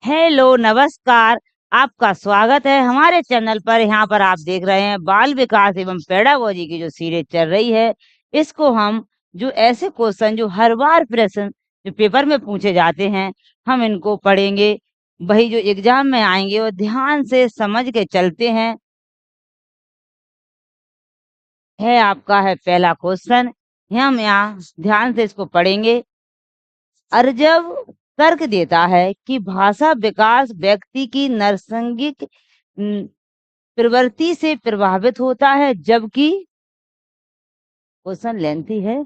Hello, नमस्कार। आपका स्वागत है हमारे चैनल पर। यहाँ पर आप देख रहे हैं बाल विकास एवं पेडागोजी की जो सीरीज चल रही है। इसको हम जो ऐसे क्वेश्चन जो हर बार प्रश्न जो पेपर में पूछे जाते हैं, हम इनको पढ़ेंगे। वही जो एग्जाम में आएंगे वो ध्यान से समझ के चलते हैं। है आपका है पहला क्वेश्चन। हम यहाँ ध्यान से इसको पढ़ेंगे। अर्जव तर्क देता है कि भाषा विकास व्यक्ति की नरसंगिक प्रवृत्ति से प्रभावित होता है, जबकि क्वेश्चन लेंथी है।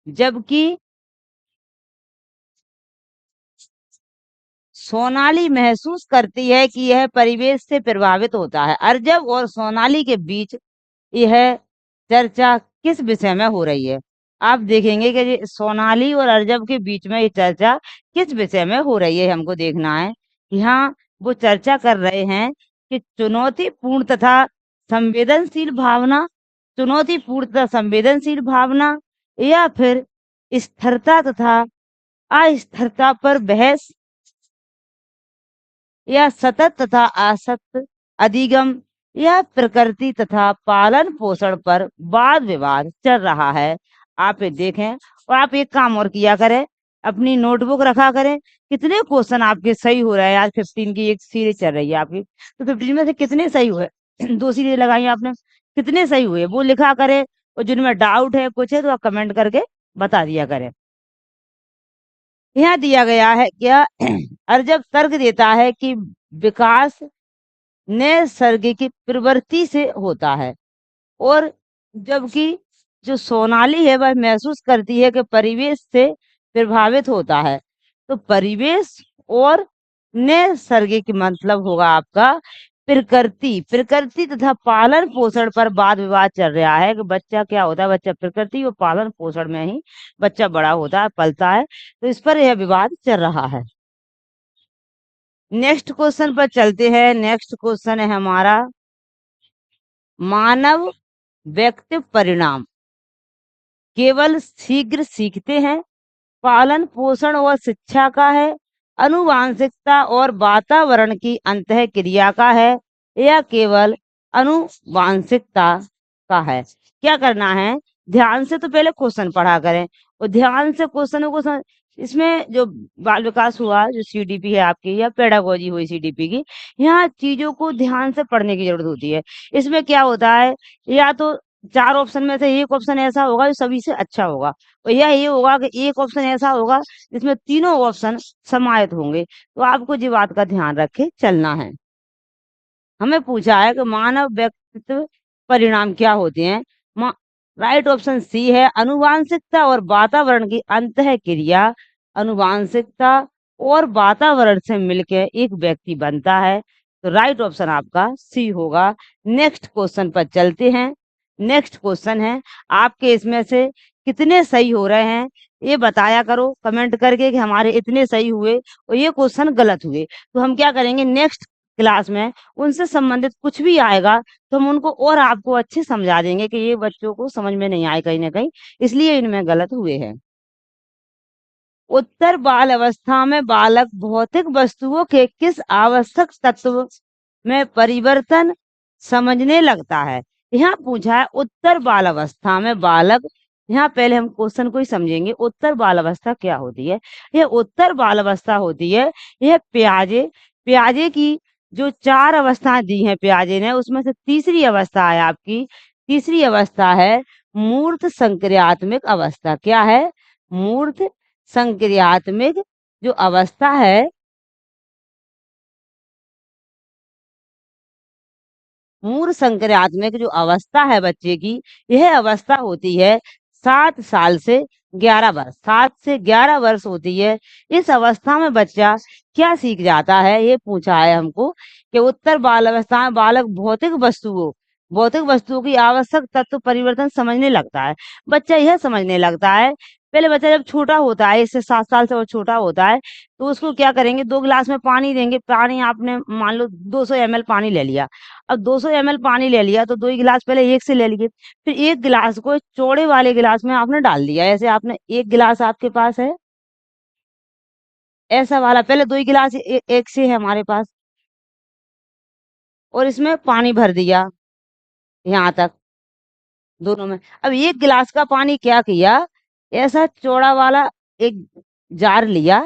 जबकि सोनाली महसूस करती है कि यह परिवेश से प्रभावित होता है। अर्जव और सोनाली के बीच यह चर्चा किस विषय में हो रही है? आप देखेंगे कि ये सोनाली और अर्जव के बीच में ये चर्चा किस विषय में हो रही है, हमको देखना है। यहाँ वो चर्चा कर रहे हैं कि चुनौतीपूर्ण तथा संवेदनशील भावना, चुनौतीपूर्ण तथा संवेदनशील भावना, या फिर स्थिरता तथा अस्थिरता पर बहस, या सतत तथा असत अधिगम, या प्रकृति तथा पालन पोषण पर वाद विवाद चल रहा है। आप ये देखें और आप एक काम और किया करें, अपनी नोटबुक रखा करें। कितने क्वेश्चन आपके सही हो रहे हैं? आज 15 की एक सीरीज चल रही है आपकी, तो 15 में से कितने सही हुए? 2 सीरीज लगाई आपने, कितने सही हुए वो लिखा करें। और जिनमें डाउट है कुछ है तो आप कमेंट करके बता दिया करें। यहाँ दिया गया है क्या? अर्जव तर्क देता है कि विकास नैसर्गिक प्रवृत्ति से होता है, और जबकि जो सोनाली है वह महसूस करती है कि परिवेश से प्रभावित होता है। तो परिवेश और नैसर्गिक मतलब होगा आपका प्रकृति। प्रकृति तथा पालन पोषण पर वाद विवाद चल रहा है कि बच्चा क्या होता है, बच्चा प्रकृति और पालन पोषण में ही बच्चा बड़ा होता है, पलता है। तो इस पर यह विवाद चल रहा है। नेक्स्ट क्वेश्चन पर चलते हैं। नेक्स्ट क्वेश्चन है हमारा, मानव व्यक्ति परिणाम केवल शीघ्र सीखते हैं, पालन पोषण और शिक्षा का है, अनुवांशिकता और वातावरण की अंतः क्रिया का है, या केवल अनुवांशिकता का है? क्या करना है? ध्यान से तो पहले क्वेश्चन पढ़ा करें और ध्यान से क्वेश्चनों को इसमें जो बाल विकास हुआ, जो सीडीपी है आपकी या पेडागोजी हुई सीडीपी की, यहाँ चीजों को ध्यान से पढ़ने की जरूरत होती है। इसमें क्या होता है, या तो 4 ऑप्शन में से एक ऑप्शन ऐसा होगा जो सभी से अच्छा होगा, और यह ये होगा कि एक ऑप्शन ऐसा होगा जिसमें तीनों ऑप्शन समाहित होंगे। तो आपको ये बात का ध्यान रखे चलना है। हमें पूछा है कि मानव व्यक्तित्व परिणाम क्या होते हैं? राइट ऑप्शन सी है, अनुवांशिकता और वातावरण की अंतः क्रिया। अनुवांशिकता और वातावरण से मिलकर एक व्यक्ति बनता है। तो राइट ऑप्शन आपका सी होगा। नेक्स्ट क्वेश्चन पर चलते हैं। नेक्स्ट क्वेश्चन है, आपके इसमें से कितने सही हो रहे हैं ये बताया करो कमेंट करके कि हमारे इतने सही हुए और ये क्वेश्चन गलत हुए। तो हम क्या करेंगे, नेक्स्ट क्लास में उनसे संबंधित कुछ भी आएगा तो हम उनको और आपको अच्छे समझा देंगे कि ये बच्चों को समझ में नहीं आए कहीं ना कहीं, इसलिए इनमें गलत हुए हैं। उत्तर बाल अवस्था में बालक भौतिक वस्तुओं के किस आवश्यक तत्व में परिवर्तन समझने लगता है? यहाँ पूछा है उत्तर बाल अवस्था में बालक। यहाँ पहले हम क्वेश्चन को ही समझेंगे। उत्तर बाल अवस्था क्या होती है? यह उत्तर बाल अवस्था होती है, यह प्याजे प्याजे की जो 4 अवस्थाएं दी हैं प्याजे ने, उसमें से तीसरी अवस्था है आपकी। तीसरी अवस्था है मूर्त संक्रियात्मक अवस्था। क्या है? मूर्त संक्रियात्मक जो अवस्था है, मूर्त संक्रियात्मक जो अवस्था है बच्चे की, यह अवस्था होती है 7 साल से 11 वर्ष। 7 से 11 वर्ष होती है। इस अवस्था में बच्चा क्या सीख जाता है, ये पूछा है हमको कि उत्तर बाल अवस्था में बालक भौतिक वस्तुओं की आवश्यक तत्व परिवर्तन समझने लगता है। बच्चा यह समझने लगता है, पहले बच्चा जब छोटा होता है, इससे 7 साल से वो छोटा होता है, तो उसको क्या करेंगे, 2 गिलास में पानी देंगे। पानी आपने मान लो 200 ml पानी ले लिया। अब 200 ml पानी ले लिया तो 2 ही गिलास पहले एक से ले लिए, फिर एक गिलास को चौड़े वाले गिलास में आपने डाल दिया। ऐसे आपने एक गिलास आपके पास है, ऐसा वाला पहले 2 ही गिलास एक से है हमारे पास और इसमें पानी भर दिया यहाँ तक दोनों में। अब 1 गिलास का पानी क्या किया, ऐसा चौड़ा वाला एक जार लिया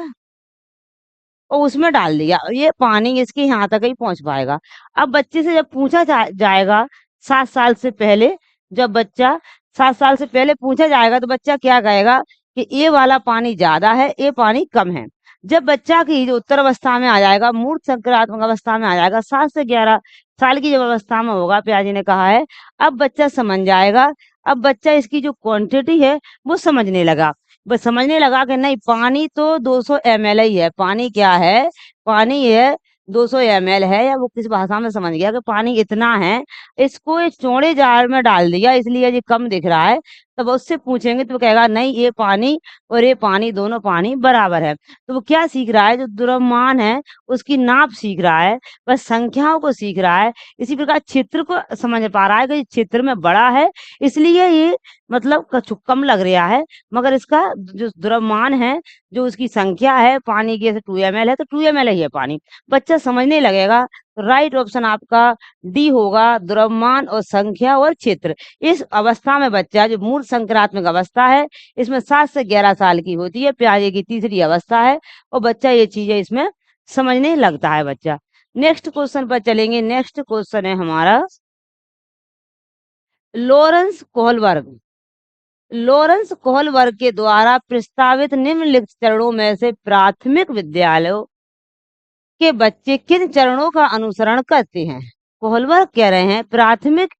और उसमें डाल दिया। ये पानी इसके यहाँ तक ही पहुँच पाएगा। अब बच्चे से जब पूछा जाएगा 7 साल से पहले, जब बच्चा 7 साल से पहले पूछा जाएगा तो बच्चा क्या कहेगा कि ये वाला पानी ज़्यादा है, ये पानी कम है। जब बच्चा की जो उत्तर अवस्था में आ जाएगा, मूर्त संक्रात्मक अवस्था में आ जाएगा, 7 से 11 साल की जब अवस्था में होगा, पिताजी ने कहा है, अब बच्चा समझ जाएगा। अब बच्चा इसकी जो क्वांटिटी है वो समझने लगा। बस समझने लगा कि नहीं, पानी तो 200 ml ही है। पानी क्या है, पानी है 200 ml है, या वो किस भाषा में समझ गया कि पानी इतना है। इसको एक चौड़े जार में डाल दिया इसलिए ये कम दिख रहा है। तब उससे पूछेंगे तो वो कहेगा नहीं, ये पानी और ये पानी दोनों पानी बराबर है। तो वो क्या सीख रहा है, जो द्रव्यमान है उसकी नाप सीख रहा है, बस संख्याओं को सीख रहा है। इसी प्रकार क्षेत्र को समझ पा रहा है कि क्षेत्र में बड़ा है, इसलिए ये मतलब कछु कम लग रहा है, मगर इसका जो द्रव्यमान है, जो उसकी संख्या है पानी की, जैसे 2 ml है तो 2 ml ही है पानी। बच्चा समझने लगेगा। तो राइट ऑप्शन आपका डी होगा, द्रव्यमान और संख्या और क्षेत्र। इस अवस्था में बच्चा, जो मूल संक्रात्मक अवस्था है, इसमें 7 से 11 साल की होती है, प्याजे की तीसरी अवस्था है, और बच्चा ये चीजें इसमें समझने लगता है बच्चा। नेक्स्ट क्वेश्चन पर चलेंगे। नेक्स्ट क्वेश्चन है हमारा लॉरेंस कोहलबर्ग। लॉरेंस कोहलबर्ग के द्वारा प्रस्तावित निम्नलिखित चरणों में से प्राथमिक विद्यालयों के बच्चे किन चरणों का अनुसरण करते हैं। कोहलबर्ग कह रहे हैं प्राथमिक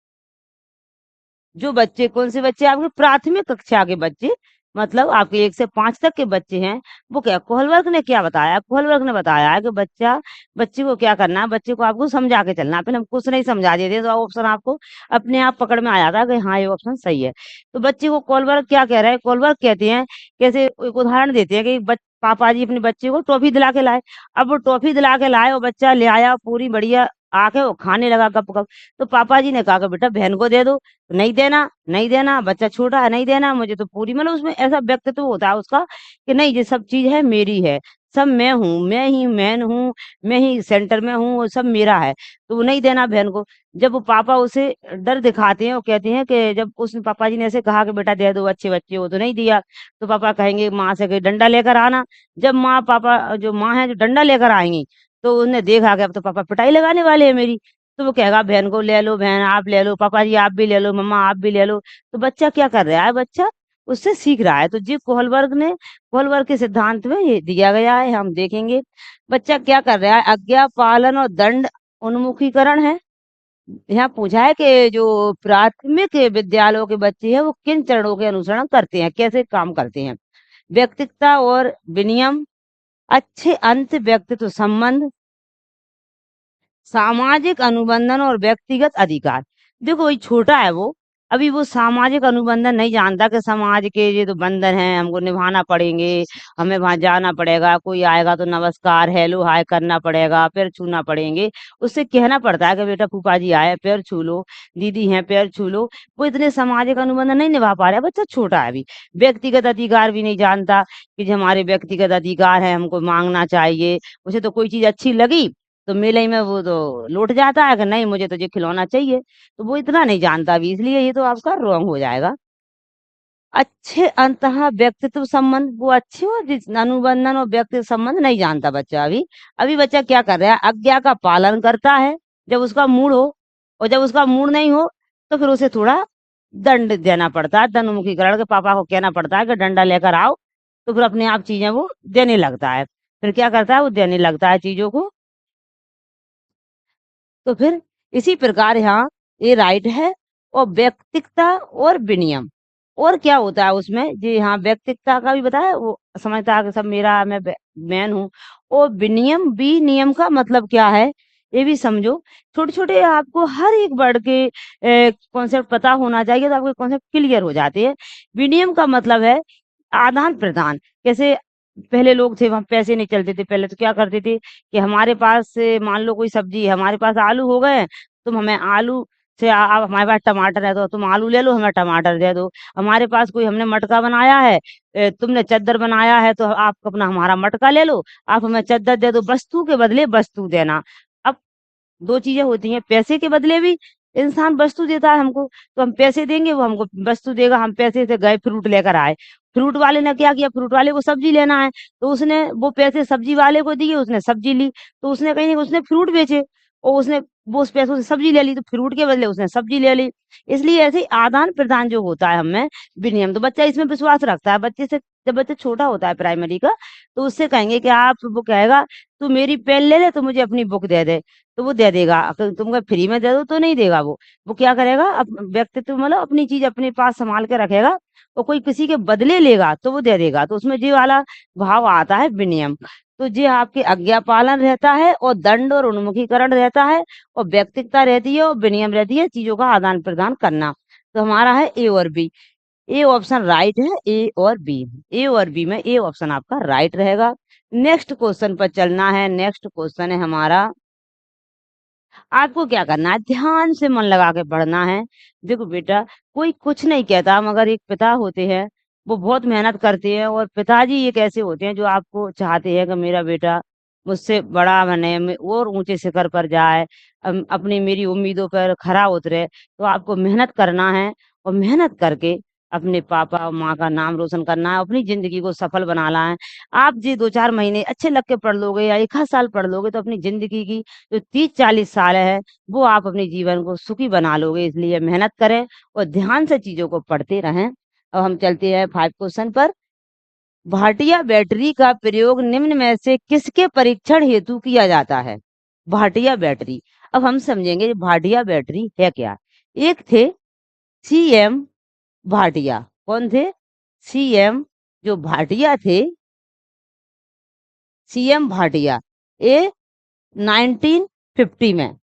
जो बच्चे, कौन से बच्चे, आपके प्राथमिक कक्षा के बच्चे, मतलब आपके 1 से 5 तक के बच्चे हैं, वो क्या, कोहलबर्ग ने क्या बताया, कोहलबर्ग ने बताया है कि बच्चे को क्या करना है, बच्चे को आपको समझा के चलना है। पहले हम कुछ नहीं समझा देते तो ऑप्शन आपको अपने आप पकड़ में आ जाता है कि हाँ ये ऑप्शन सही है। तो बच्चे को कोहलबर्ग क्या कह रहे हैं, कोहलबर्ग कहते हैं, कैसे एक उदाहरण देते हैं कि पापा जी अपने बच्चे को टॉफी दिला के लाए। अब वो टॉफी दिला के लाए और बच्चा ले आया पूरी बढ़िया, आके वो खाने लगा गप गप। तो पापा जी ने कहा कि बेटा बहन को दे दो। नहीं देना, नहीं देना, बच्चा छोटा है, नहीं देना मुझे तो पूरी, मतलब उसमें ऐसा व्यक्तित्व होता है उसका कि नहीं, ये सब चीज है मेरी है, सब मैं हूँ, मैं ही मैन हूँ, मैं ही सेंटर में हूँ, वो सब मेरा है। तो वो नहीं देना बहन को। जब वो पापा उसे डर दिखाते हैं और कहते हैं कि जब उसने पापा जी ने ऐसे कहा कि बेटा दे दो, अच्छे बच्चे हो, तो नहीं दिया, तो पापा कहेंगे माँ से कि डंडा लेकर आना। जब माँ पापा जो माँ है जो डंडा लेकर आएंगी, तो उन्हें देखा कि अब तो पापा पिटाई लगाने वाले हैं मेरी, तो वो कहेगा बहन को ले लो, बहन आप ले लो, पापा जी आप भी ले लो, मम्मा आप भी ले लो। तो बच्चा क्या कर रहा है, बच्चा उससे सीख रहा है। तो जी कोहलबर्ग के सिद्धांत में ये दिया गया है, हम देखेंगे। बच्चा क्या कर रहा है, आज्ञा पालन और दंड उन्मुखीकरण है। यहाँ पूछा है कि जो प्राथमिक विद्यालयों के बच्चे हैं वो किन चरणों के अनुसरण करते हैं, कैसे काम करते हैं। व्यक्तिकता और विनियम, अच्छे अंत व्यक्तित्व संबंध, सामाजिक अनुबंधन और व्यक्तिगत अधिकार। देखो वही छोटा है वो, अभी वो सामाजिक अनुबंधन नहीं जानता कि समाज के ये तो बंधन है, हमको निभाना पड़ेंगे, हमें वहां जाना पड़ेगा, कोई आएगा तो नमस्कार हेलो हाय करना पड़ेगा, पैर छूना पड़ेंगे, उससे कहना पड़ता है कि बेटा फूफा जी आए पैर छू लो, दीदी हैं पैर छू लो। वो इतने सामाजिक अनुबंधन नहीं निभा पा रहा है, बच्चा छोटा है अभी। व्यक्तिगत अधिकार भी नहीं जानता कि जो हमारे व्यक्तिगत अधिकार है हमको मांगना चाहिए। उसे तो कोई चीज अच्छी लगी तो मेले में वो तो लौट जाता है कि नहीं मुझे तो ये खिलौना चाहिए। तो वो इतना नहीं जानता अभी, इसलिए ये तो आपका रॉन्ग हो जाएगा। अच्छे अंतः व्यक्तित्व संबंध, वो अच्छे और अनुबंधन और व्यक्तित्व संबंध नहीं जानता बच्चा अभी। अभी बच्चा क्या कर रहा है, आज्ञा का पालन करता है जब उसका मूड हो, और जब उसका मूड नहीं हो तो फिर उसे थोड़ा दंड देना पड़ता है, दंडमुखीकरण के पापा को कहना पड़ता है कि डंडा लेकर आओ। तो फिर अपने आप चीजें वो देने लगता है, फिर क्या करता है वो देने लगता है चीजों को। तो फिर इसी प्रकार यहाँ ये राइट है। और व्यक्तिकता और विनियम, और क्या होता है उसमें, जी यहाँ व्यक्तिकता का भी बताया, वो समझता है कि सब मेरा, मैं मैन हूँ। और विनियम, बी नियम का मतलब क्या है ये भी समझो। छोटे छोटे आपको हर एक वर्ड के कॉन्सेप्ट पता होना चाहिए तो आपके कॉन्सेप्ट क्लियर हो जाते हैं। विनियम का मतलब है आदान प्रदान। कैसे पहले लोग थे वहां पैसे नहीं चलते थे, पहले तो क्या करते थे कि हमारे पास मान लो कोई सब्जी है, हमारे पास आलू हो गए, तुम हमें आलू से आप हमारे पास टमाटर है तो तुम आलू ले लो, हमें टमाटर दे दो। हमारे पास कोई हमने मटका बनाया है, तुमने चद्दर बनाया है तो आप अपना हमारा मटका ले लो, आप हमें चद्दर दे दो। वस्तु के बदले वस्तु देना। अब 2 चीज़ें होती हैं, पैसे के बदले भी इंसान वस्तु देता है हमको, तो हम पैसे देंगे, वो हमको वस्तु देगा। हम पैसे से गए फ्रूट लेकर आए, फ्रूट वाले ने क्या किया, फ्रूट वाले को सब्जी लेना है, तो उसने वो पैसे सब्जी वाले को दिए, उसने सब्जी ली, तो उसने कहीं न उसने फ्रूट बेचे और उसने वो उस पैसों से सब्जी ले ली, तो फ्रूट के बदले उसने सब्जी ले ली। इसलिए ऐसे ही आदान-प्रदान जो होता है हमें विनिमय, तो बच्चा इसमें विश्वास रखता है। बच्चे से जब बच्चा छोटा होता है प्राइमरी का, तो उससे कहेंगे कि आप वो कहेगा, "तू मेरी पेन ले ले, तू मुझे अपनी बुक दे दे।" तो वो दे देगा। अगर तुम अगर फ्री में दे दो तो नहीं देगा वो। वो क्या करेगा, व्यक्तित्व मतलब अपनी चीज़ अपने पास सँभाल के रखेगा और कोई किसी के बदले लेगा तो वो दे देगा। तो उसमें ये वाला भाव आता है विनियम। तो ये आपके आज्ञा पालन रहता है और दंड और उन्मुखीकरण रहता है और व्यক্তিकता रहती है और विनियम रहती है, चीज़ों का आदान-प्रदान करना। तो हमारा है ए और बी। ए ऑप्शन राइट है, ए और बी। ए और बी में ए ऑप्शन आपका राइट रहेगा। नेक्स्ट क्वेश्चन पर चलना है। नेक्स्ट क्वेश्चन है हमारा, आपको क्या करना है, ध्यान से मन लगा के पढ़ना है। देखो बेटा, कोई कुछ नहीं कहता मगर एक पिता होते हैं, वो बहुत मेहनत करते हैं और पिताजी एक ऐसे होते हैं जो आपको चाहते हैं कि मेरा बेटा मुझसे बड़ा बने, और ऊँचे शिखर पर जाए, अपनी मेरी उम्मीदों पर खरा उतरे। तो आपको मेहनत करना है और मेहनत करके अपने पापा और माँ का नाम रोशन करना है, अपनी ज़िंदगी को सफल बनाना है। आप जी 2-4 महीने अच्छे लग के पढ़ लोगे या 1 आध साल पढ़ लोगे तो अपनी ज़िंदगी की जो 30-40 साल है, वो आप अपने जीवन को सुखी बना लोगे। इसलिए मेहनत करें और ध्यान से चीज़ों को पढ़ते रहें। अब हम चलते हैं 5 क्वेश्चन पर। भाटिया बैटरी का प्रयोग निम्न में से किसके परीक्षण हेतु किया जाता है? भाटिया बैटरी। अब हम समझेंगे भाटिया बैटरी है क्या? एक थे सीएम भाटिया। कौन थे? सीएम जो भाटिया थे, सीएम भाटिया। ये 1950 में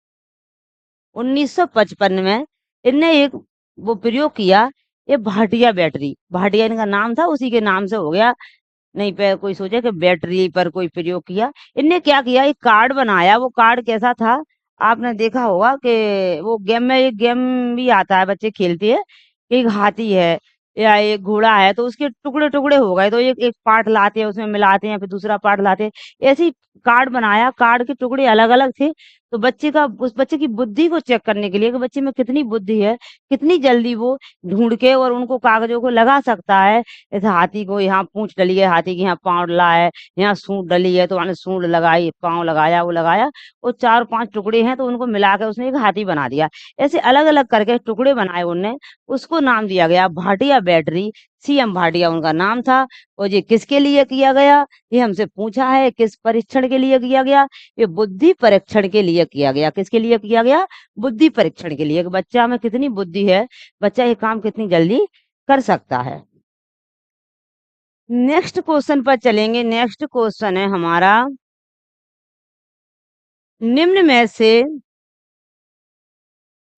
1955 में इनने एक वो प्रयोग किया, ये भाटिया बैटरी। भाटिया इनका नाम था, उसी के नाम से हो गया। नहीं पे कोई सोचे कि बैटरी पर कोई प्रयोग किया। इनने क्या किया, एक कार्ड बनाया। वो कार्ड कैसा था, आपने देखा होगा कि वो गेम में एक गेम भी आता है, बच्चे खेलते हैं। एक हाथी है या एक घोड़ा है, तो उसके टुकड़े-टुकड़े हो गए, तो एक एक पार्ट लाते हैं, उसमें मिलाते हैं, फिर दूसरा पार्ट लाते हैं। ऐसे ही कार्ड बनाया, कार्ड के टुकड़े अलग-अलग थे। तो बच्चे का उस बच्चे की बुद्धि को चेक करने के लिए कि बच्चे में कितनी बुद्धि है, कितनी जल्दी वो ढूँढ के और उनको कागज़ों को लगा सकता है। जैसे हाथी को यहाँ पूँछ डली है, हाथी के यहाँ पाँव डला है, यहाँ सूँड डली है तो मैंने सूँड लगाई, पाँव लगाया, वो लगाया और 4-5 टुकड़े हैं तो उनको मिला के उसने एक हाथी बना दिया। ऐसे अलग-अलग करके टुकड़े बनाए उनने, उसको नाम दिया गया भाटिया बैटरी। सीएम भाटिया उनका नाम था। और ये किसके लिए किया गया? ये हमसे पूछा है, किस परीक्षण के लिए किया गया? ये बुद्धि परीक्षण के लिए किया गया। किसके लिए किया गया? बुद्धि परीक्षण के लिए कि बच्चा में कितनी बुद्धि है, बच्चा ये काम कितनी जल्दी कर सकता है। नेक्स्ट क्वेश्चन पर चलेंगे। नेक्स्ट क्वेश्चन है हमारा, निम्न में से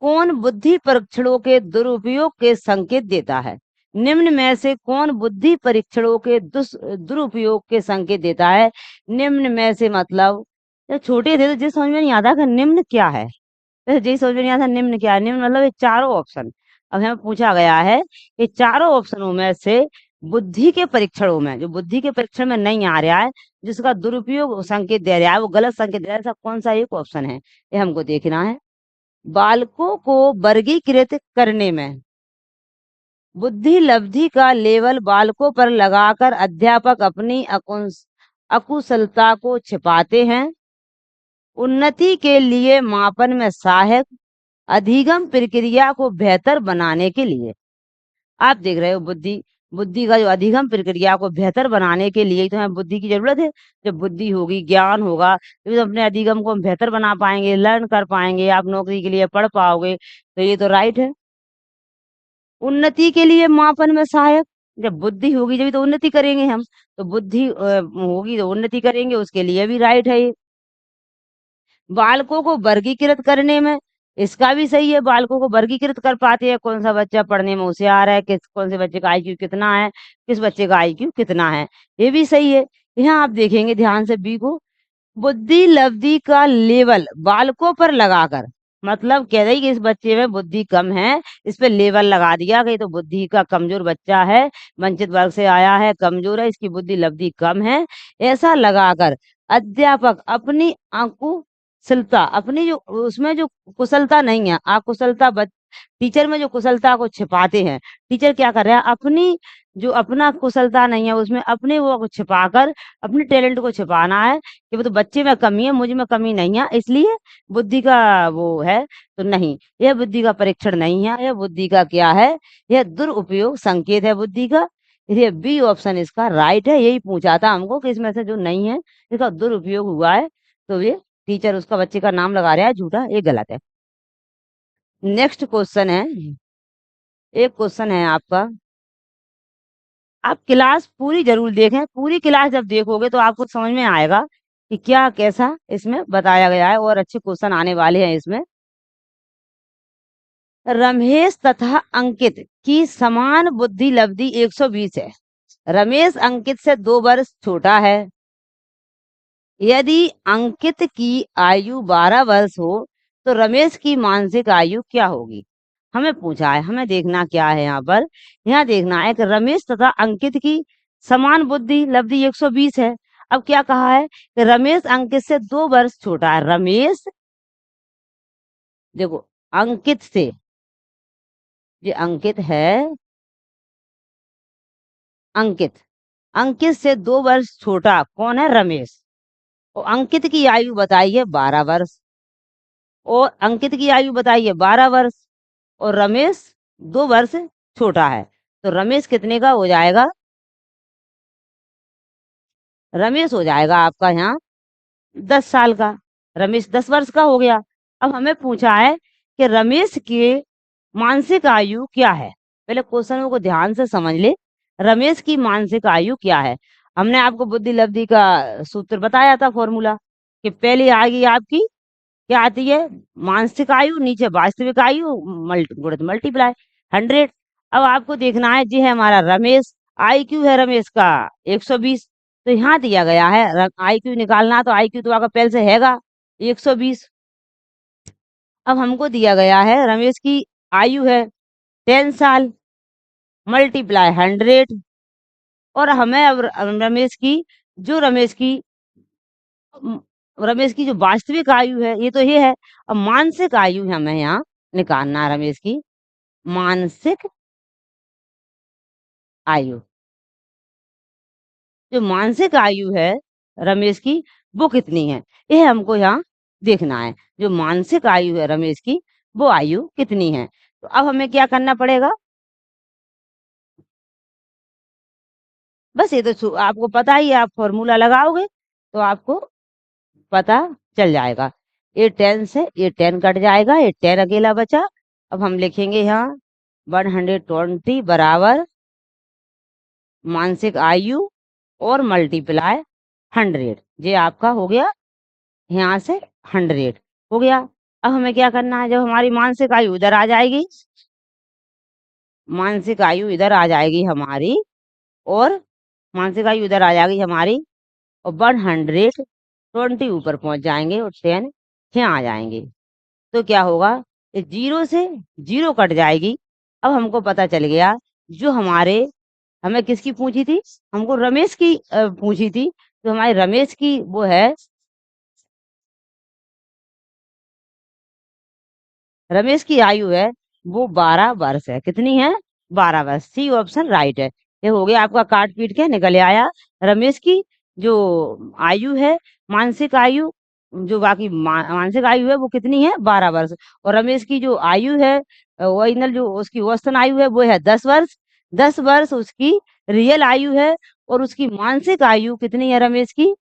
कौन बुद्धि परीक्षणों के दुरुपयोग के संकेत देता है? निम्न में से कौन बुद्धि परीक्षणों के दुरुपयोग के संकेत देता है? निम्न में से मतलब जब छोटे थे तो ये समझ में नहीं आता कि निम्न क्या है। तो यही समझ में नहीं आता निम्न क्या है। निम्न मतलब ये चारों ऑप्शन। अब हमें पूछा गया है कि चारों ऑप्शनों में से बुद्धि के परीक्षणों में, जो बुद्धि के परीक्षण में नहीं आ रहा है, जिसका दुरुपयोग संकेत दे रहा है, वो गलत संकेत दे रहा है, ऐसा कौन सा एक ऑप्शन है, ये हमको देखना है। बालकों को वर्गीकृत करने में बुद्धि लब्धि का लेबल बालकों पर लगाकर अध्यापक अपनी अकुशलता को छिपाते हैं। उन्नति के लिए मापन में सहायक अधिगम प्रक्रिया को बेहतर बनाने के लिए। आप देख रहे हो बुद्धि बुद्धि का जो अधिगम प्रक्रिया को बेहतर बनाने के लिए ही तो हमें बुद्धि की जरूरत है। जब बुद्धि होगी, ज्ञान होगा, तो अपने अधिगम को हम बेहतर बना पाएंगे, लर्न कर पाएंगे, आप नौकरी के लिए पढ़ पाओगे। तो ये तो राइट है। उन्नति के लिए मापन में सहायक, जब बुद्धि होगी जब तो उन्नति करेंगे हम। तो बुद्धि होगी तो उन्नति करेंगे, उसके लिए भी राइट है ये। बालकों को वर्गीकृत करने में, इसका भी सही है। बालकों को वर्गीकृत कर पाते हैं, कौन सा बच्चा पढ़ने में होशियार है, किस कौन से बच्चे का आईक्यू कितना है, किस बच्चे का आईक्यू कितना है, ये भी सही है। यहाँ आप देखेंगे ध्यान से बी को, बुद्धि लब्धि का लेवल बालकों पर लगाकर मतलब कह रही कि इस बच्चे में बुद्धि कम है, इस पे लेबल लगा दिया कि ये तो बुद्धि का कमजोर बच्चा है, वंचित वर्ग से आया है, कमजोर है, इसकी बुद्धि लब्धि कम है। ऐसा लगाकर अध्यापक अपनी अकुशलता, अपनी जो उसमें जो कुशलता नहीं है, अकुशलता टीचर में जो कुशलता को छिपाते हैं, टीचर क्या कर रहे हैं, अपनी जो अपना कुशलता नहीं है उसमें अपने वो को छिपाकर अपने टैलेंट को छिपाना है कि वो तो बच्चे में कमी है, मुझ में कमी नहीं है, इसलिए बुद्धि का वो है। तो नहीं, यह बुद्धि का परीक्षण नहीं है, यह बुद्धि का क्या है, यह दुरुपयोग संकेत है बुद्धि का। इसलिए बी ऑप्शन इसका राइट है। यही पूछा था हमको कि इसमें से जो नहीं है इसका दुरुपयोग हुआ है, तो ये टीचर उसका बच्चे का नाम लगा रहा है झूठा, ये गलत है। नेक्स्ट क्वेश्चन है, एक क्वेश्चन है आपका, आप क्लास पूरी जरूर देखें, पूरी क्लास जब देखोगे तो आपको समझ में आएगा कि क्या कैसा इसमें बताया गया है और अच्छे क्वेश्चन आने वाले हैं इसमें। रमेश तथा अंकित की समान बुद्धि लब्धि 120 है। रमेश अंकित से 2 वर्ष छोटा है। यदि अंकित की आयु 12 वर्ष हो तो रमेश की मानसिक आयु क्या होगी? हमें पूछा है, हमें देखना क्या है यहाँ पर, यहाँ देखना है कि रमेश तथा अंकित की समान बुद्धि लब्धि 120 है। अब क्या कहा है कि रमेश अंकित से 2 वर्ष छोटा है। रमेश देखो अंकित से, ये अंकित है, अंकित अंकित से 2 वर्ष छोटा कौन है? रमेश। और अंकित की आयु बताइए 12 वर्ष, और अंकित की आयु बताइए 12 वर्ष, और रमेश 2 वर्ष छोटा है, तो रमेश कितने का हो जाएगा? रमेश हो जाएगा आपका यहाँ 10 साल का। रमेश 10 वर्ष का हो गया। अब हमें पूछा है कि रमेश की मानसिक आयु क्या है। पहले क्वेश्चन को ध्यान से समझ ले, रमेश की मानसिक आयु क्या है। हमने आपको बुद्धि लब्धि का सूत्र बताया था, फॉर्मूला, कि पहले आएगी आपकी क्या आती है, मानसिक आयु, नीचे वास्तविक आयु, गुणित मल्टीप्लाई 100। अब आपको देखना है, जी है हमारा रमेश, आई क्यू है रमेश का 120, तो यहाँ दिया गया है आई क्यू निकालना, तो आई क्यू तो आपका पहले से हैगा 120। अब हमको दिया गया है रमेश की आयु है 10 साल, मल्टीप्लाई 100, और हमें अब रमेश की जो रमेश की जो वास्तविक आयु है ये तो ये है। अब मानसिक आयु हमें यहाँ निकालना है, रमेश की मानसिक आयु, जो मानसिक आयु है रमेश की वो कितनी है, ये हमको यहाँ देखना है। जो मानसिक आयु है रमेश की वो आयु कितनी है, तो अब हमें क्या करना पड़ेगा, बस ये तो आपको पता ही है, आप फॉर्मूला लगाओगे तो आपको पता चल जाएगा। ये 10 से ये 10 कट जाएगा, ये 10 अकेला बचा। अब हम लिखेंगे यहाँ 120 बराबर मानसिक आयु और मल्टीप्लाई 100, ये आपका हो गया यहाँ से 100 हो गया। अब हमें क्या करना है, जब हमारी मानसिक आयु इधर आ जाएगी, मानसिक आयु इधर आ जाएगी हमारी, और मानसिक आयु इधर आ जाएगी हमारी, और 120 ऊपर पहुंच जाएंगे और 10 यहाँ आ जाएंगे, तो क्या होगा, ये 0 से 0 कट जाएगी। अब हमको पता चल गया, जो हमारे हमें किसकी पूछी थी, हमको रमेश की पूछी थी, तो हमारे रमेश की वो है, रमेश की आयु है वो 12 वर्ष है। कितनी है? 12 वर्ष। सी ऑप्शन राइट है। ये हो गया आपका काट पीट के निकल आया। रमेश की जो आयु है, मानसिक आयु, जो बाकी मानसिक आयु है वो कितनी है? 12 वर्ष। और रमेश की जो आयु है, ओरिजिनल जो उसकी औसतन आयु है वो है 10 वर्ष। 10 वर्ष उसकी रियल आयु है, और उसकी मानसिक आयु कितनी है रमेश की?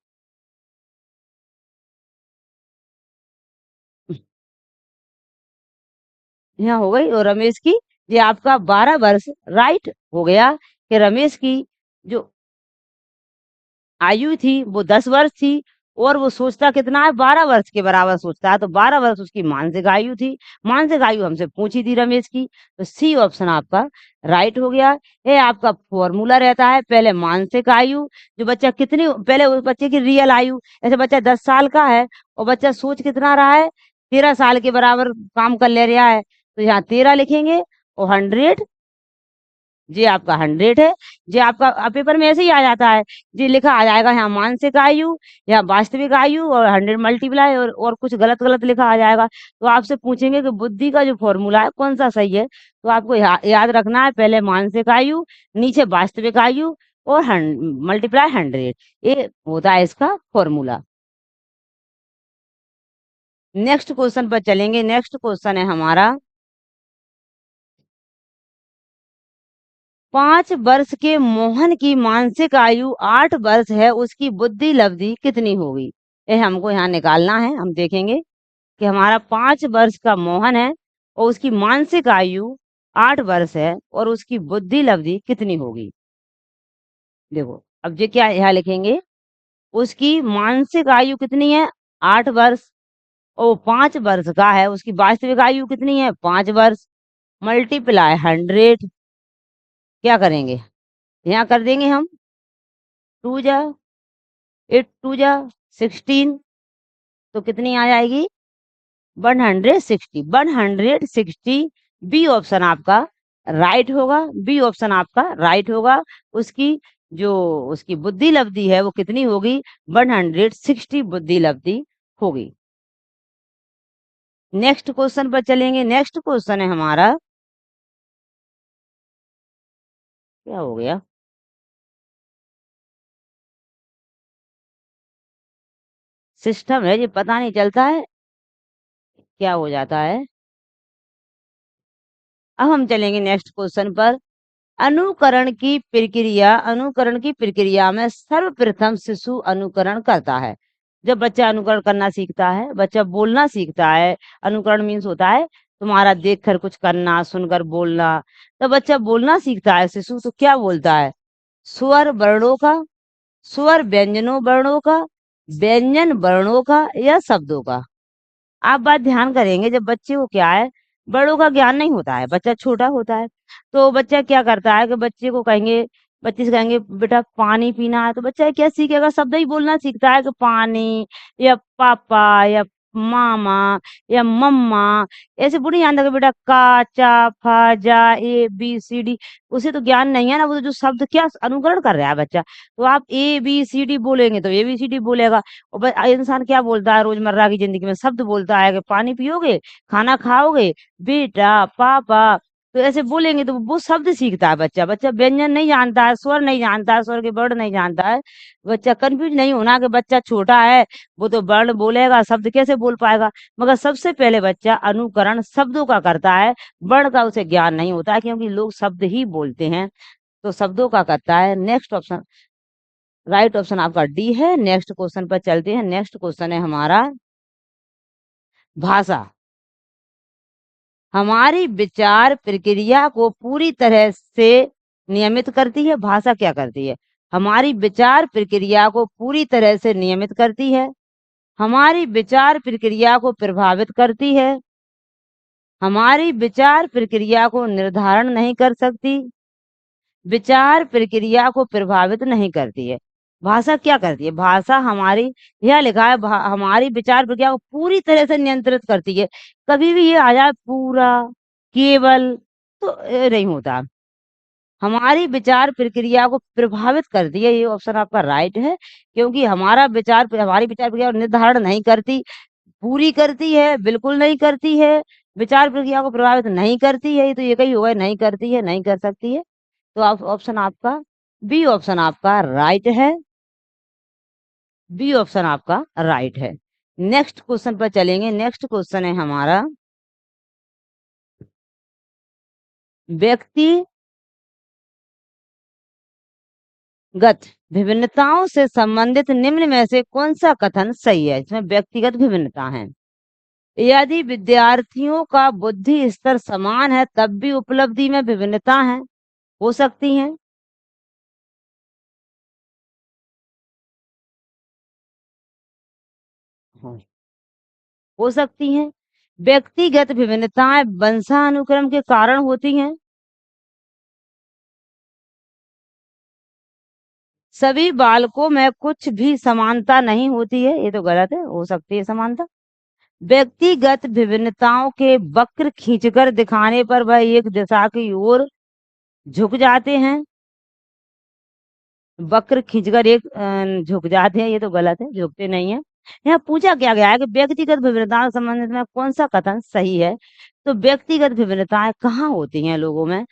यहाँ हो गई, और रमेश की ये आपका 12 वर्ष राइट हो गया, कि रमेश की जो आयु थी वो 10 वर्ष थी, और वो सोचता कितना है? 12 वर्ष के बराबर सोचता है, तो 12 वर्ष उसकी मानसिक आयु थी। मानसिक आयु हमसे पूछी थी रमेश की, तो सी ऑप्शन आपका राइट हो गया। ये आपका फॉर्मूला रहता है, पहले मानसिक आयु, जो बच्चा कितनी, पहले उस बच्चे की रियल आयु, ऐसे बच्चा 10 साल का है और बच्चा सोच कितना रहा है 13 साल के बराबर काम कर ले रहा है, तो यहाँ 13 लिखेंगे और 100 जी आपका 100 है। जी आपका पेपर में ऐसे ही आ जाता है, जी लिखा आ जाएगा यहाँ मानसिक आयु या वास्तविक आयु और 100 मल्टीप्लाई और कुछ गलत-गलत लिखा आ जाएगा। तो आपसे पूछेंगे कि बुद्धि का जो फ़ॉर्मूला है कौन-सा सही है? तो आपको याद रखना है पहले मानसिक आयु, नीचे वास्तविक आयु और मल्टीप्लाई 100 ये होता है इसका फ़ॉर्मूला। नेक्स्ट क्वेश्चन पर चलेंगे, नेक्स्ट क्वेश्चन है हमारा 5 वर्ष के मोहन की मानसिक आयु 8 वर्ष है, उसकी बुद्धि लब्धि कितनी होगी? ये हमको यहाँ निकालना है, हम देखेंगे कि हमारा 5 वर्ष का मोहन है और उसकी मानसिक आयु 8 वर्ष है और उसकी बुद्धि लब्धि कितनी होगी? देखो, अब ये क्या यहाँ लिखेंगे, उसकी मानसिक आयु कितनी है? 8 वर्ष और वो 5 वर्ष का है, उसकी वास्तविक आयु कितनी है? 5 वर्ष मल्टीप्लाई 100 क्या करेंगे? यहाँ कर देंगे हम 2 जा 8 2 जा 16 तो कितनी आ जाएगी? 160 160 बी ऑप्शन आपका राइट होगा, बी ऑप्शन आपका राइट होगा। उसकी जो उसकी बुद्धि लब्धि है वो कितनी होगी? 160 बुद्धि लब्धि होगी। नेक्स्ट क्वेश्चन पर चलेंगे, नेक्स्ट क्वेश्चन है हमारा क्या हो गया? सिस्टम है ये पता नहीं चलता है, क्या हो जाता है? अब हम चलेंगे नेक्स्ट क्वेश्चन पर। अनुकरण की प्रक्रिया में सर्वप्रथम शिशु अनुकरण करता है। जब बच्चा अनुकरण करना सीखता है, बच्चा बोलना सीखता है, अनुकरण मीन्स होता है तुम्हारा देखकर कुछ करना, सुनकर बोलना। तो बच्चा बोलना सीखता है शिशु तो क्या बोलता है? स्वर वर्णों का, स्वर व्यंजनों वर्णों का, व्यंजन वर्णों का या शब्दों का? आप बात ध्यान करेंगे जब बच्चे को क्या है बड़ों का ज्ञान नहीं होता है, बच्चा छोटा होता है, तो बच्चा क्या करता है कि बच्चे से कहेंगे बेटा पानी पीना है तो बच्चा क्या सीखेगा? शब्द ही बोलना सीखता है कि पानी या पापा या मामा या मम्मा। ऐसे बुढ़ी जानता कि बेटा का चा फा जा ए बी सी डी। उसे तो ज्ञान नहीं है ना, वो तो जो शब्द क्या अनुकरण कर रहा है बच्चा। तो आप ए बी सी डी बोलेंगे तो ए बी सी डी बोलेगा। और इंसान क्या बोलता है रोजमर्रा की जिंदगी में? शब्द बोलता है कि पानी पियोगे, खाना खाओगे, बेटा पापा। तो ऐसे बोलेंगे तो वो शब्द सीखता है बच्चा। बच्चा व्यंजन नहीं जानता है, स्वर नहीं जानता है, स्वर के वर्ण नहीं जानता है। बच्चा कंफ्यूज नहीं होना कि बच्चा छोटा है, वो तो वर्ण बोलेगा, शब्द कैसे बोल पाएगा? मगर सबसे पहले बच्चा अनुकरण शब्दों का करता है, वर्ण का उसे ज्ञान नहीं होता है, क्योंकि लोग शब्द ही बोलते हैं। तो शब्दों का करता है। नेक्स्ट ऑप्शन राइट ऑप्शन आपका डी है। नेक्स्ट क्वेश्चन पर चलते हैं। नेक्स्ट क्वेश्चन है हमारा भाषा। हमारी विचार प्रक्रिया को पूरी तरह से नियमित करती है। भाषा क्या करती है? हमारी विचार प्रक्रिया को पूरी तरह से नियमित करती है, हमारी विचार प्रक्रिया को प्रभावित करती है, हमारी विचार प्रक्रिया को निर्धारण नहीं कर सकती, विचार प्रक्रिया को प्रभावित नहीं करती है। भाषा क्या करती है? भाषा हमारी यह लिखा है हमारी विचार प्रक्रिया को पूरी तरह से नियंत्रित करती है। कभी भी ये आ जाए पूरा, केवल तो नहीं होता। हमारी विचार प्रक्रिया को प्रभावित करती है, ये ऑप्शन आपका राइट है। क्योंकि हमारी विचार प्रक्रिया को निर्धारण नहीं करती, पूरी करती है, बिल्कुल नहीं करती है, विचार प्रक्रिया को प्रभावित नहीं करती है। ये तो ये कही होगा नहीं करती है, नहीं कर सकती है। तो आप ऑप्शन आपका बी ऑप्शन आपका राइट है, बी ऑप्शन आपका राइट है। नेक्स्ट क्वेश्चन पर चलेंगे। नेक्स्ट क्वेश्चन है हमारा व्यक्तिगत विभिन्नताओं से संबंधित निम्न में से कौन सा कथन सही है? इसमें व्यक्तिगत विभिन्नता है। यदि विद्यार्थियों का बुद्धि स्तर समान है तब भी उपलब्धि में विभिन्नता है, हो सकती है। हाँ, हो सकती हैं। व्यक्तिगत विभिन्नताएं वंशानुक्रम के कारण होती हैं। सभी बालकों में कुछ भी समानता नहीं होती है, ये तो गलत है, हो सकती है समानता। व्यक्तिगत विभिन्नताओं के वक्र खींचकर दिखाने पर वह एक दिशा की ओर झुक जाते हैं। वक्र खींचकर एक झुक जाते हैं, ये तो गलत है, झुकते नहीं है। यहाँ पूछा क्या गया है कि व्यक्तिगत विभिन्नताओं से संबंधित में कौन सा कथन सही है। तो व्यक्तिगत विभिन्नताएं कहाँ होती हैं लोगों में?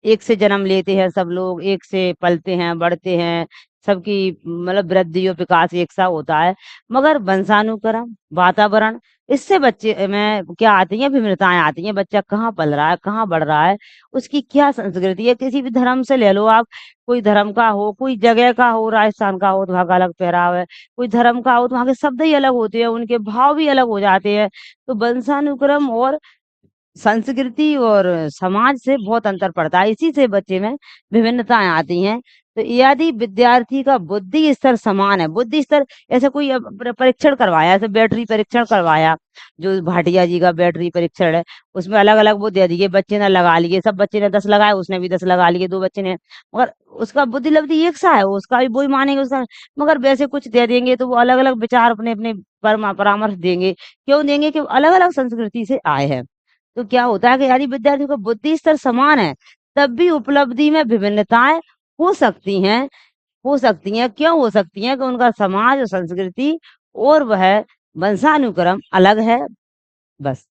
एक से जन्म लेते हैं सब लोग, एक से पलते हैं, बढ़ते हैं, सबकी मतलब वृद्धि और विकास एक सा होता है। मगर वंशानुक्रम, वातावरण, इससे बच्चे में क्या आती हैं? विभिन्नताएं आती हैं। बच्चा कहाँ पल रहा है, कहाँ बढ़ रहा है, उसकी क्या संस्कृति है। किसी भी धर्म से ले लो आप, कोई धर्म का हो, कोई जगह का हो, राजस्थान का हो तो वहाँ का अलग पहराव है, कोई धर्म का हो तो वहाँ के शब्द ही अलग होते हैं, उनके भाव भी अलग हो जाते हैं। तो वंशानुक्रम और संस्कृति और समाज से बहुत अंतर पड़ता है, इसी से बच्चे में विभिन्नताएँ आती हैं। तो यदि विद्यार्थी का बुद्धि स्तर समान है, बुद्धि स्तर ऐसे कोई परीक्षण करवाया, ऐसे बैटरी परीक्षण करवाया, जो भाटिया जी का बैटरी परीक्षण है, उसमें अलग-अलग वो दे दिए, बच्चे ने लगा लिए, सब बच्चे ने 10 लगाए, उसने भी 10 लगा लिए, 2 बच्चे ने, मगर उसका बुद्धि-लब्धि एक सा है, उसका भी वही मानेंगे उसका, मगर वैसे कुछ दे देंगे तो वो अलग-अलग विचार अपने-अपने परामर्श देंगे। क्यों देंगे? कि अलग-अलग संस्कृति से आए हैं। तो क्या होता है कि यदि विद्यार्थियों का बुद्धि स्तर समान है, तब भी उपलब्धि में विभिन्नताएँ हो सकती हैं, हो सकती हैं। क्यों हो सकती हैं? कि उनका समाज और संस्कृति और वह वंशानुक्रम अलग है, बस।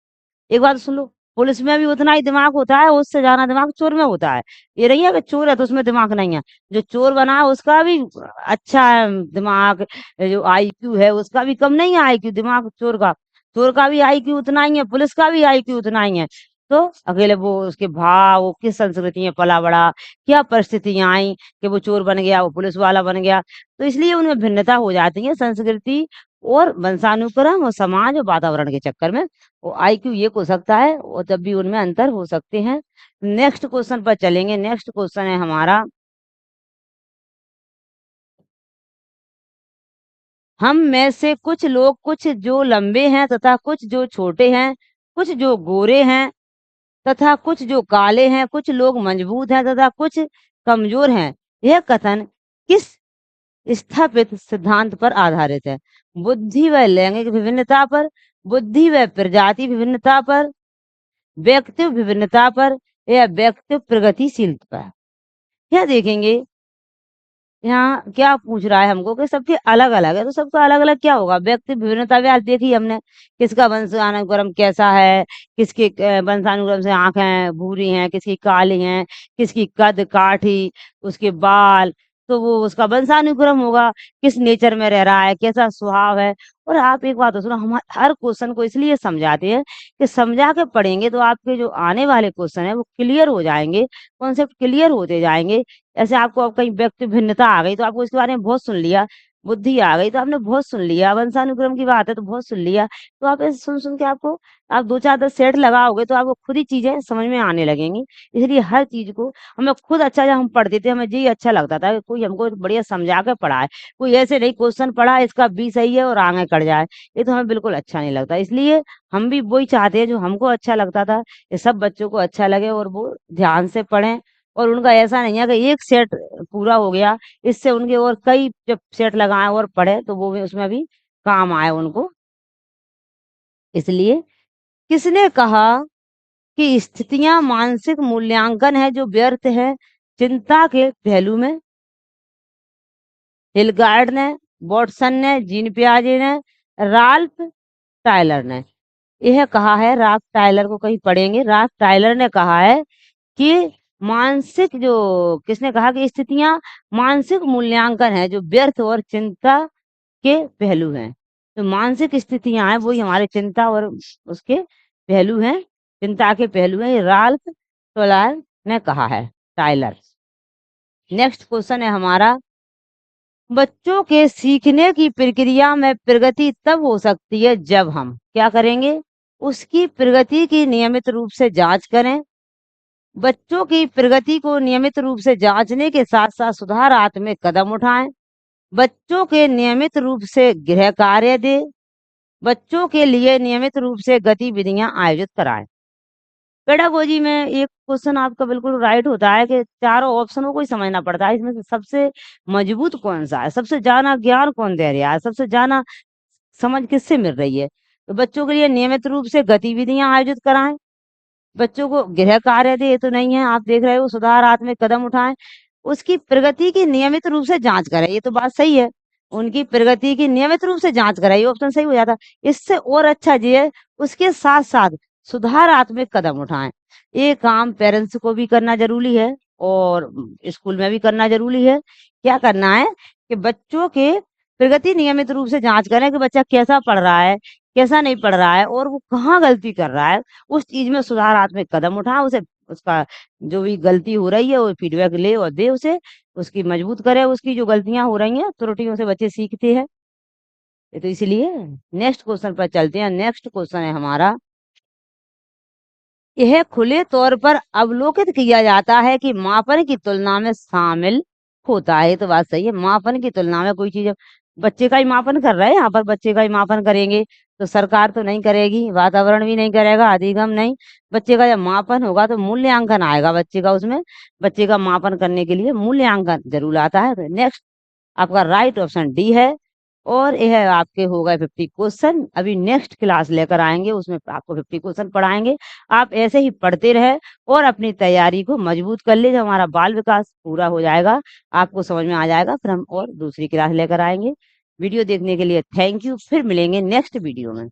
एक बात सुन लो, पुलिस में भी उतना ही दिमाग होता है, उससे ज़्यादा दिमाग चोर में होता है। ये नहीं है कि चोर है तो उसमें दिमाग नहीं है। जो चोर बना है उसका भी अच्छा है दिमाग, जो आईक्यू है उसका भी कम नहीं है आईक्यू दिमाग चोर का। चोर का भी आईक्यू उतना ही है, पुलिस का भी आईक्यू उतना ही है। तो अकेले वो उसके भाव, वो किस संस्कृति में पला-बड़ा, क्या परिस्थितियाँ आई कि वो चोर बन गया, वो पुलिस वाला बन गया। तो इसलिए उनमें भिन्नता हो जाती है संस्कृति और वंशानुक्रम और समाज और वातावरण के चक्कर में। वो आईक्यू एक हो सकता है और तब भी उनमें अंतर हो सकते हैं। नेक्स्ट क्वेश्चन पर चलेंगे। नेक्स्ट क्वेश्चन है हमारा, हम में से कुछ लोग, कुछ जो लंबे हैं तथा कुछ जो छोटे हैं, कुछ जो गोरे हैं तथा कुछ जो काले हैं, कुछ लोग मजबूत हैं तथा कुछ कमजोर हैं। यह कथन किस स्थापित सिद्धांत पर आधारित है? बुद्धि व लैंगिक विभिन्नता पर, बुद्धि व प्रजाति विभिन्नता पर, व्यक्तित्व विभिन्नता पर या व्यक्तित्व प्रगतिशीलता पर? क्या देखेंगे यहाँ क्या पूछ रहा है हमको कि सबके अलग अलग है, तो सबका अलग अलग क्या होगा? व्यक्ति विभिन्नता भी आज देखी हमने, किसका वंशानुक्रम कैसा है, किसके वंशानुक्रम से आंखें भूरी हैं, किसकी काली हैं, किसकी कद काठी, उसके बाल, तो वो उसका वंशानुक्रम होगा। किस नेचर में रह रहा है, कैसा स्वभाव है। और आप एक बात तो सुनो, हम हर क्वेश्चन को इसलिए समझाते हैं कि समझा के पढ़ेंगे तो आपके जो आने वाले क्वेश्चन है वो क्लियर हो जाएंगे, कॉन्सेप्ट क्लियर होते जाएंगे। ऐसे आपको अब कहीं व्यक्ति भिन्नता आ गई तो आपको इसके बारे में बहुत सुन लिया, बुद्धि आ गई तो आपने बहुत सुन लिया, वंशानुक्रम की बात है तो बहुत सुन लिया, तो आप ऐसे सुन-सुन के आपको आप 2-4-10 सेट लगाओगे तो आपको खुद ही चीज़ें समझ में आने लगेंगी। इसलिए हर चीज़ को हमें खुद अच्छा जब हम पढ़ते थे, हमें यही अच्छा लगता था कि कोई हमको बढ़िया समझा के पढ़ाए। कोई ऐसे नहीं क्वेश्चन पढ़ा इसका बी सही है और आगे कट जाए, ये तो हमें बिल्कुल अच्छा नहीं लगता। इसलिए हम भी वही चाहते हैं जो हमको अच्छा लगता था, ये सब बच्चों को अच्छा लगे और वो ध्यान से पढ़ें। और उनका ऐसा नहीं है कि एक सेट पूरा हो गया, इससे उनके और कई जब सेट लगाएँ और पढ़ें तो वो भी उसमें भी काम आए उनको। इसलिए किसने कहा कि स्थितियाँ मानसिक मूल्यांकन है जो व्यर्थ है चिंता के पहलू में? हिलगार्ड ने, वॉटसन ने, जीन पियाजे ने, राल्फ टायलर ने। यह कहा है, राल्फ टायलर को कहीं पढ़ेंगे, राल्फ टायलर ने कहा है कि मानसिक जो किसने कहा कि स्थितियाँ मानसिक मूल्यांकन है जो व्यर्थ और चिंता के पहलू हैं। तो मानसिक स्थितियाँ हैं वही हमारे चिंता और उसके पहलू हैं, चिंता के पहलू हैं। ये राल्फ टॉलर ने कहा है, टायलर। नेक्स्ट क्वेश्चन है हमारा, बच्चों के सीखने की प्रक्रिया में प्रगति तब हो सकती है जब हम क्या करेंगे? उसकी प्रगति की नियमित रूप से जांच करें। बच्चों की प्रगति को नियमित रूप से जांचने के साथ-साथ सुधारात्मक कदम उठाएं। बच्चों के नियमित रूप से गृह कार्य दें। बच्चों के लिए नियमित रूप से गतिविधियां आयोजित कराएं। पेडागोजी में एक क्वेश्चन आपका बिल्कुल राइट होता है कि चारों ऑप्शनों को ही समझना पड़ता है। इसमें से सबसे मजबूत कौन सा है, सबसे ज्यादा ज्ञान कौन दे रहा है, सबसे ज्यादा समझ किससे मिल रही है? तो बच्चों के लिए नियमित रूप से गतिविधियां आयोजित कराएं। बच्चों को गृह कार्य दे, ये तो नहीं है, आप देख रहे हो, सुधारात्मक कदम उठाएं। उसकी प्रगति की नियमित रूप से जांच करें, ये तो बात सही है। उनकी प्रगति की नियमित रूप से जांच करें, ये ऑप्शन सही हो जाता। इससे और अच्छा ये है, उसके साथ साथ सुधारात्मक कदम उठाएं। ये काम पेरेंट्स को भी करना जरूरी है और स्कूल में भी करना जरूरी है। क्या करना है कि बच्चों के प्रगति नियमित रूप से जांच करें कि बच्चा कैसा पढ़ रहा है, कैसा नहीं पढ़ रहा है और वो कहाँ गलती कर रहा है। उस चीज में सुधारात्मक कदम उठाए, उसे उसका जो भी गलती हो रही है वो फीडबैक ले और दे उसे, उसकी मजबूत करे। उसकी जो गलतियां हो रही हैं, त्रुटियों से बच्चे सीखते हैं। ये तो इसलिए नेक्स्ट क्वेश्चन पर चलते हैं। नेक्स्ट क्वेश्चन है हमारा, यह खुले तौर पर अवलोकित किया जाता है कि मापन की तुलना में शामिल होता है। ये तो बात सही है, मापन की तुलना में कोई चीज, बच्चे का ही मापन कर रहे हैं, यहाँ पर बच्चे का ही मापन करेंगे तो सरकार तो नहीं करेगी, वातावरण भी नहीं करेगा, अधिगम नहीं। बच्चे का जब मापन होगा तो मूल्यांकन आएगा बच्चे का, उसमें बच्चे का मापन करने के लिए मूल्यांकन जरूर आता है। तो नेक्स्ट आपका राइट ऑप्शन डी है। और यह आपके हो गए 50 क्वेश्चन। अभी नेक्स्ट क्लास लेकर आएंगे, उसमें आपको 50 क्वेश्चन पढ़ाएंगे। आप ऐसे ही पढ़ते रहे और अपनी तैयारी को मजबूत कर ले। जब हमारा बाल विकास पूरा हो जाएगा, आपको समझ में आ जाएगा, फिर हम और दूसरी क्लास लेकर आएंगे। वीडियो देखने के लिए थैंक यू। फिर मिलेंगे नेक्स्ट वीडियो में।